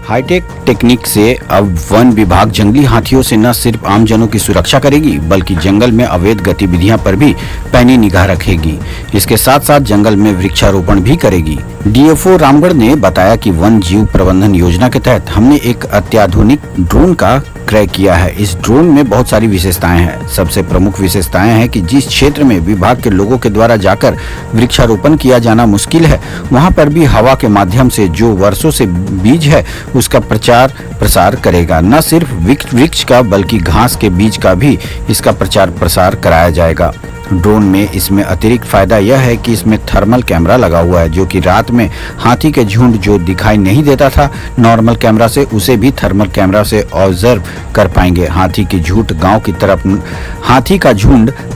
Hi tech technique से अब one विभाग जंगली हाथियों से न सिर्फ आम जनों की सुरक्षा करेगी बल्कि जंगल में अवैध गतिविधियां पर भी पैनी निगाह रखेगी। इसके साथ साथ जंगल में वृक्षारोपण भी करेगी। डीएफओ रामगढ़ ने बताया कि वन जीव प्रबंधन योजना के तहत हमने एक अत्याधुनिक ड्रोन का क्रय किया है। इस ड्रोन में बहुत सारी विशेषताएं हैं। सबसे प्रमुख विशेषताएं हैं कि जिस क्षेत्र में विभाग के लोगों के द्वारा जाकर वृक्षारोपण किया जाना मुश्किल है, वहां पर भी हवा के माध्यम से जो वर्षों से बीज है उसका प्रचार प्रसार करेगा। न सिर्फ वृक्ष का बल्कि घास के बीज का भी इसका प्रचार प्रसार कराया जाएगा। ड्रोन में इसमें अतिरिक्त फायदा यह है कि इसमें थर्मल कैमरा लगा हुआ है, जो कि रात में हाथी के झुंड जो दिखाई नहीं देता था नॉर्मल कैमरा से, उसे भी थर्मल कैमरा से ऑब्जर्व कर पाएंगे। हाथी का झुंड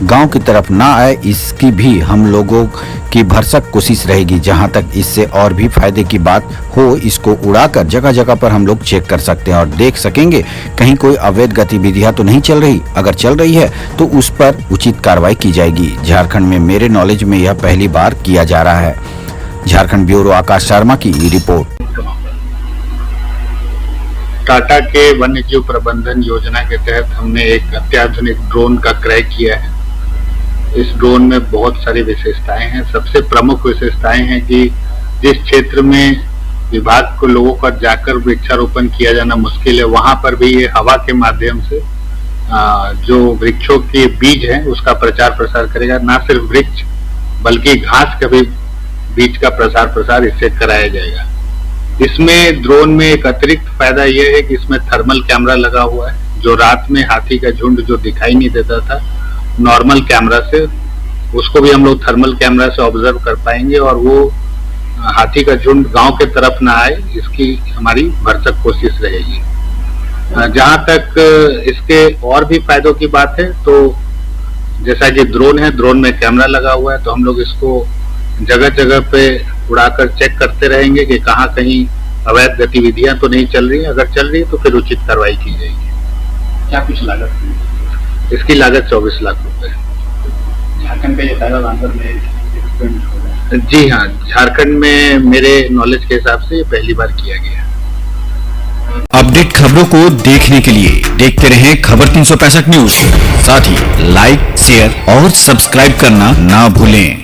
गांव की तरफ ना आए, इसकी भी हम लोगों की भरसक कोशिश रहेगी। जहां तक इससे और भी फायदे की बात हो, इसको उड़ाकर जगह जगह पर हम लोग चेक कर सकते हैं और देख सकेंगे कहीं कोई अवैध गतिविधियां तो नहीं चल रही। अगर चल रही है तो उस पर उचित कार्रवाई की जाएगी। झारखंड में मेरे नॉलेज में यह पहली बार किया जा रहा है। झारखंड ब्यूरो आकाश शर्मा की रिपोर्ट। टाटा के वन्य जीव प्रबंधन योजना के तहत हमने एक अत्याधुनिक ड्रोन का क्रय किया है। इस ड्रोन में बहुत सारी विशेषताएं हैं। सबसे प्रमुख विशेषताएं हैं कि जिस क्षेत्र में विभाग को लोगों का जाकर वृक्षारोपण किया जाना मुश्किल है, वहां पर भी ये हवा के माध्यम से जो वृक्षों के बीज हैं उसका प्रचार प्रसार करेगा। न सिर्फ वृक्ष बल्कि घास का भी बीज का प्रसार इससे कराया जाएगा। इसमें ड्रोन में एक अतिरिक्त फायदा यह है कि इसमें थर्मल कैमरा लगा हुआ है, जो रात में हाथी का झुंड जो दिखाई नहीं देता था नॉर्मल कैमरा से, उसको भी हम लोग थर्मल कैमरा से ऑब्जर्व कर पाएंगे और वो हाथी का झुंड गांव के तरफ ना आए, इसकी हमारी भरसक कोशिश रहेगी। जहां तक इसके और भी फायदों की बात है, तो जैसा कि ड्रोन है, ड्रोन में कैमरा लगा हुआ है, तो हम लोग इसको जगह जगह पे उड़ाकर चेक करते रहेंगे कि कहाँ कहीं अवैध गतिविधियां तो नहीं चल रही है। अगर चल रही है तो फिर उचित कार्रवाई की जाएगी। क्या कुछ लागत है? इसकी लागत 24 लाख रुपए। झारखंड का ये पहला लांसर में एक्सपेरिमेंट हो रहा है? जी हाँ, झारखंड में मेरे नॉलेज के हिसाब से ये पहली बार किया गया है। अपडेट खबरों को देखने के लिए देखते रहें खबर 365 न्यूज। साथ ही लाइक, शेयर और सब्सक्राइब करना ना भूलें।